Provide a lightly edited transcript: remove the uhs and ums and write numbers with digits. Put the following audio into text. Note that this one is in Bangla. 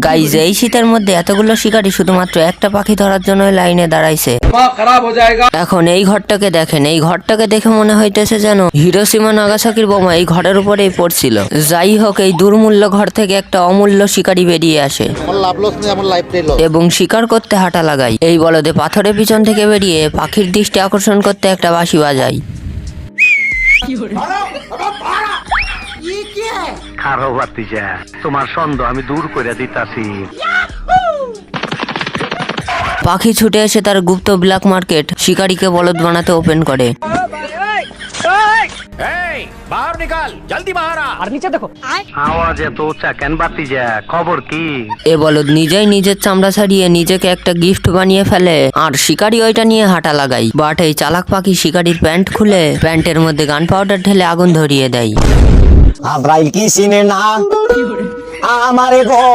গাইজ এই শীতের মধ্যে এতগুলো শিকারী শুধুমাত্র একটা পাখি ধরার জন্য লাইনে দাঁড়াইছে। এখন এই ঘরটাকে দেখেন, এই ঘরটাকে দেখে মনে হইতেছে যেন হিরোশিমা নাগাসাকির বোমা এই ঘরের উপরেই পড়ছিল। যাই হোক, এই দুর্মূল্য ঘর থেকে একটা অমূল্য শিকারী বেরিয়ে আসে এবং শিকার করতে হাঁটা লাগাই। এই বলদে পাথরের পিছন থেকে বেরিয়ে পাখির দৃষ্টি আকর্ষণ করতে একটা বাঁশি বাজায়। খারো বাতিজা, তোমার সন্দেহ আমি দূর করে দিতাছি। পাখি ছুটে এসে তার গুপ্ত ব্ল্যাক মার্কেট শিকারীকে বলদ বানাতে ওপেন করে। আওয়াজ এত উঁচা কেন বাতিজা, খবর কি? এ বলদ নিজেই নিজের চামড়া ছাড়িয়ে নিজেকে একটা গিফট বানিয়ে ফেলে আর শিকারী ওইটা নিয়ে হাঁটা লাগাই। বাট এই চালাক পাখি শিকারীর প্যান্ট খুলে প্যান্টের মধ্যে গান পাউডার ঢেলে আগুন ধরিয়ে দেয়। আব্রাইল কি চিনে না আমারে গো।